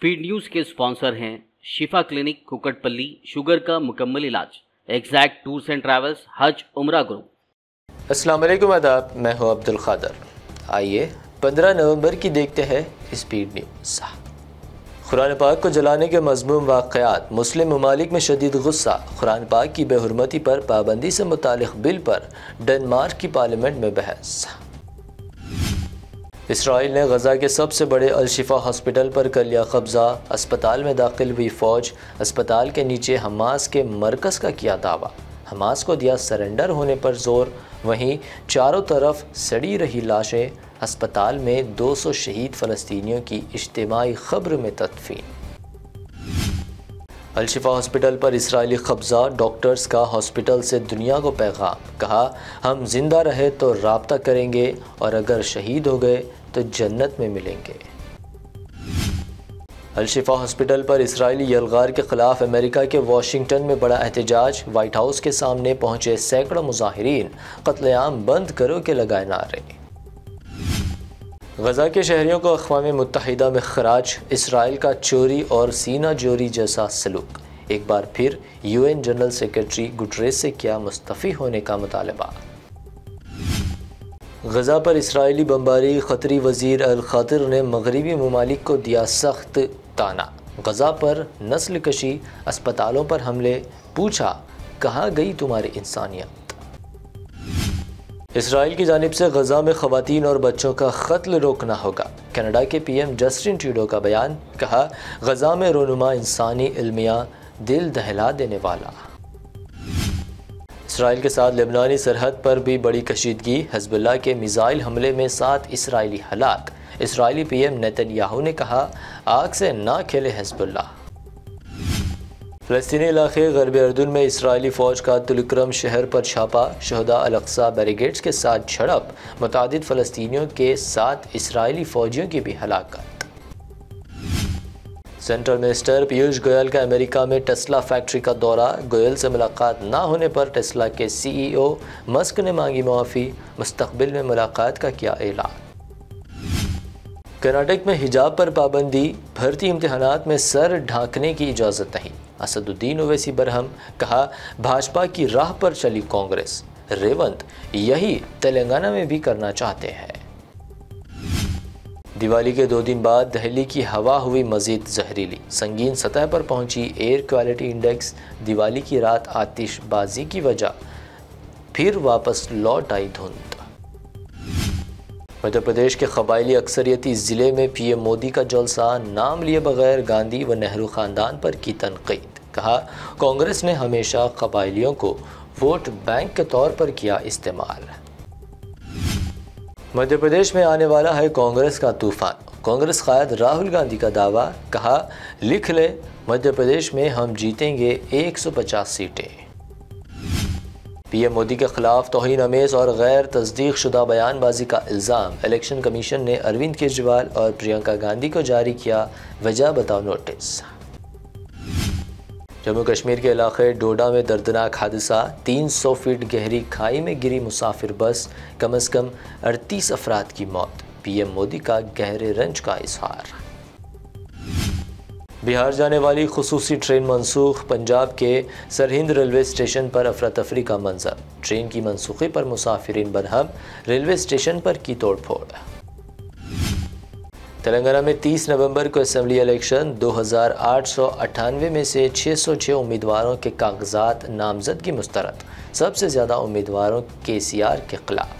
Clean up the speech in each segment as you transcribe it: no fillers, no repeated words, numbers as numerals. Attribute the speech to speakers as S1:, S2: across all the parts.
S1: Speed news के sponsor हैं शिफा clinic Kukatpally, sugar का मुकम्मल इलाज, एग्जैक्ट टूर्स एंड ट्रैवल्स, हज उम्रा ग्रुप।
S2: अस्सलाम वालेकुम, आदाब। मैं हूं अब्दुल खादर। आइए 15 नवंबर की देखते हैं स्पीड न्यूज़। कुरान पाक को जलाने के मज़मूम वाक़यात, मुस्लिम ममालिक में शदीद गुस्सा, कुरान पाक की बेहुरमती पर पाबंदी से मुतालिक बिल पर डेनमार्क की पार्लियामेंट में बहस। इसराइल ने गज़ा के सबसे बड़े अल-शिफा हॉस्पिटल पर कर लिया कब्ज़ा, अस्पताल में दाखिल हुई फ़ौज, अस्पताल के नीचे हमास के मरकज़ का किया दावा, हमास को दिया सरेंडर होने पर जोर। वहीं चारों तरफ सड़ी रही लाशें, अस्पताल में 200 शहीद फ़लस्तीनियों की इज्तिमाई ख़ब्र में तदफीन। अल-शिफा हॉस्पिटल पर इसराइली कब्ज़ा, डॉक्टर्स का हॉस्पिटल से दुनिया को पैगाम, कहा हम जिंदा रहे तो राब्ता करेंगे और अगर शहीद हो गए तो जन्नत में मिलेंगे। अल-शिफा हॉस्पिटल पर इसराइली यलगार के ख़िलाफ़ अमेरिका के वाशिंगटन में बड़ा एहतजाज, वाइट हाउस के सामने पहुँचे सैकड़ों मुज़ाहिरीन, क़त्ल-ए-आम बंद करो के लगाए नारे। गज़ा के शहरियों को अक़वाम मुत्तहिदा में ख़राज, इसराइल का चोरी और सीना जोरी जैसा सलूक, एक बार फिर UN जनरल सेक्रेटरी गुटरेस से किया मुस्तफ़ी होने का मुतालबा। गज़ा पर इसराइली बमबारी, ख़तरी वज़ीर अल-ख़ातिर ने मगरबी ममालिक को दिया सख्त ताना, गज़ा पर नस्ल कशी, अस्पतालों पर हमले, पूछा कहाँ गई तुम्हारी इंसानियत। इसराइल की जानिब से गज़ा में ख़वातीन और बच्चों का क़त्ल रोकना होगा, कनाडा के PM जस्टिन ट्रूडो का बयान, कहा गज़ा में रोनुमा इंसानी इल्मिया दिल दहला देने वाला। इसराइल के साथ लेबनानी सरहद पर भी बड़ी कशीदगी, हिज़्बुल्लाह के मिसाइल हमले में 7 इसराइली हलाक, इसराइली PM नेतन्याहू ने कहा आग से ना खेले हिज़्बुल्लाह। फ़लस्तीनी इलाक़े ग़र्ब अर्दुन में इसराइली फ़ौज का तुलकरम शहर पर छापा, शहदा अल-अक़सा बैरिकेड्स के साथ झड़प, मुतादिद फ़लस्तीनियों के 7 इसराइली फ़ौजियों की भी हलाकत। सेंट्रल मिनिस्टर पीयूष गोयल का अमेरिका में टेस्ला फैक्ट्री का दौरा, गोयल से मुलाकात ना होने पर टेस्ला के CEO मस्क ने मांगी मुआफ़ी, मुस्तक़बिल में मुलाकात का किया ऐलान। कर्नाटक में हिजाब पर पाबंदी, भर्ती इम्तिहानात में सर ढांकने की इजाज़त नहीं, असदुद्दीन ओवैसी बरहम, कहा भाजपा की राह पर चली कांग्रेस, रेवंत यही तेलंगाना में भी करना चाहते हैं। दिवाली के 2 दिन बाद दिल्ली की हवा हुई मज़ीद जहरीली, संगीन सतह पर पहुंची एयर क्वालिटी इंडेक्स, दिवाली की रात आतिशबाजी की वजह फिर वापस लौट आई धुंध। मध्य प्रदेश के कबायली अक्सरियती ज़िले में PM मोदी का जलसा, नाम लिए बगैर गांधी व नेहरू ख़ानदान पर की तनक़ीद, कहा कांग्रेस ने हमेशा कबायलियों को वोट बैंक के तौर पर किया इस्तेमाल। मध्य प्रदेश में आने वाला है कांग्रेस का तूफ़ान, कांग्रेस क़ायद राहुल गांधी का दावा, कहा लिख ले मध्य प्रदेश में हम जीतेंगे 150 सीटें। PM मोदी के खिलाफ तौहीन अमेज़ और गैर तस्दीक शुदा बयानबाजी का इल्ज़ाम, इलेक्शन कमीशन ने अरविंद केजरीवाल और प्रियंका गांधी को जारी किया वजह बताओ नोटिस। जम्मू कश्मीर के इलाके डोडा में दर्दनाक हादसा, 300 फीट गहरी खाई में गिरी मुसाफिर बस, कम से कम 38 अफराद की मौत, PM मोदी का गहरे रंज का इजहार। बिहार जाने वाली खुसूसी ट्रेन मनसूख, पंजाब के सरहिंद रेलवे स्टेशन पर अफरा तफरी का मंजर, ट्रेन की मनसूखी पर मुसाफिरीन बरहम, रेलवे स्टेशन पर की तोड़फोड़। तेलंगाना में 30 नवंबर को असेंबली इलेक्शन, 2898 में से 606 उम्मीदवारों के कागजात नामजदगी मुस्तरद, सबसे ज़्यादा उम्मीदवारों KCR के खिलाफ।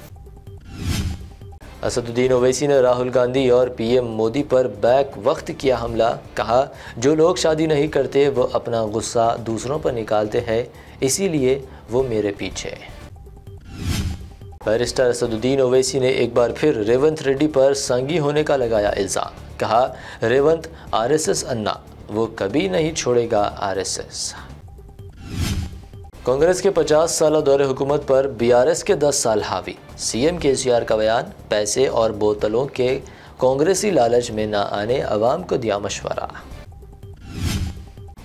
S2: असदुद्दीन ओवैसी ने राहुल गांधी और PM मोदी पर बैक वक्त किया हमला, कहा जो लोग शादी नहीं करते वो अपना गुस्सा दूसरों पर निकालते हैं, इसीलिए वो मेरे पीछे। बैरिस्टर असदुद्दीन ओवैसी ने एक बार फिर रेवंत रेड्डी पर संगी होने का लगाया इल्ज़ाम, कहा रेवंत RSS अन्ना, वो कभी नहीं छोड़ेगा RSS। कांग्रेस के 50 साल दौरे हुकूमत पर BRS के 10 साल हावी, CM KCR का बयान, पैसे और बोतलों के कांग्रेसी लालच में न आने अवाम को दिया मशवरा।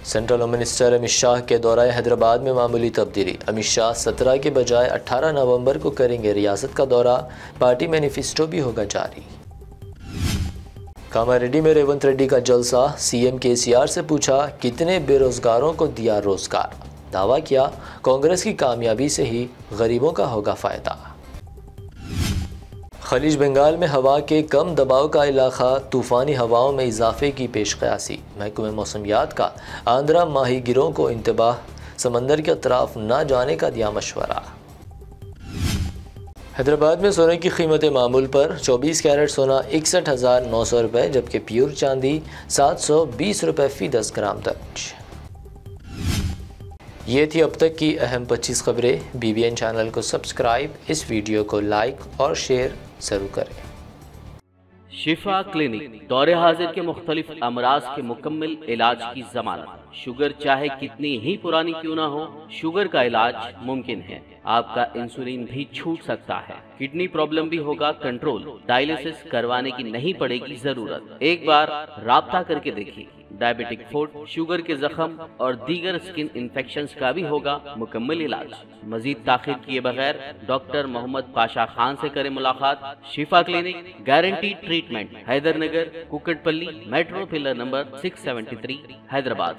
S2: Central home minister Amit Shah के दौरे हैदराबाद में मामूली तब्दीली, अमित शाह 17 के बजाय 18 नवंबर को करेंगे रियासत का दौरा, पार्टी मैनिफेस्टो भी होगा जारी। कामारेड्डी में रेवंत रेड्डी का जलसा, सीएम केसीआर से पूछा कितने बेरोजगारों को दिया रोजगार। दावा किया कांग्रेस की कामयाबी से ही गरीबों का होगा फायदा। खलीज बंगाल में हवा के कम दबाव का इलाका, तूफ़ानी हवाओं में इजाफे की पेशकयासी। महकमे मौसमियात का आंध्रा माहीगिरों को इंतबाह, समंदर के अतराफ न जाने का दिया मशवरा। हैदराबाद में सोने की कीमतें मामूल पर, 24 कैरेट सोना 61,900 रुपये, जबकि प्योर चांदी 720 रुपये फ़ी 10 ग्राम दर्ज। ये थी अब तक की अहम 25 खबरें। BBN चैनल को सब्सक्राइब, इस वीडियो को लाइक और शेयर ज़रूर करें।
S1: शिफा क्लिनिक दौरे हाजिर के मुख्तलिफ अमराज के मुकम्मल इलाज की जमानत। शुगर चाहे कितनी ही पुरानी क्यों ना हो, शुगर का इलाज मुमकिन है। आपका इंसुलिन भी छूट सकता है, किडनी प्रॉब्लम भी होगा कंट्रोल, डायलिसिस करवाने की नहीं पड़ेगी जरूरत। एक बार राब्ता करके देखिए। डायबिटिक फुट, शुगर के जख्म और दीगर स्किन इन्फेक्शंस का भी होगा मुकम्मल इलाज। मजीद ताखीर किए बगैर डॉक्टर मोहम्मद पाशा खान से करें मुलाकात। शिफा clinic, guaranteed treatment, Hydernagar, Kukatpally, metro pillar number 673, Hyderabad.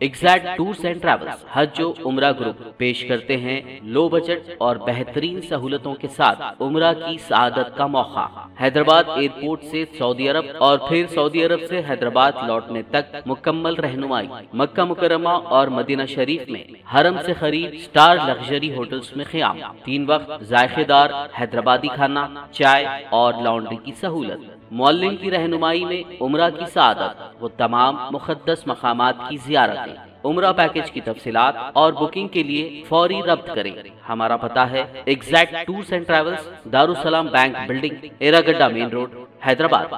S1: Exact tours and travels हज उम्रा ग्रुप पेश करते हैं लो बजट और बेहतरीन सहूलतों के साथ उम्रा की सआदत का मौका। हैदराबाद एयरपोर्ट से सऊदी अरब और फिर सऊदी अरब से हैदराबाद लौटने तक मुकम्मल रहनुमाई। मक्का मुकर्रमा और मदीना शरीफ में हरम से करीब स्टार लग्जरी होटल्स में क़याम। 3 वक्त जायकेदार हैदराबादी खाना, चाय और लॉन्ड्री की सहूलत। मौल्लिम की रहनुमाई में उम्रा की सआदत, वो तमाम मुक़द्दस मकामात की ज़ियारतें। उम्रा पैकेज की तफसीलात और बुकिंग के लिए फौरी रब्त करें। हमारा पता है exact tours and travels, Darussalam bank building, Erragadda main road, Hyderabad.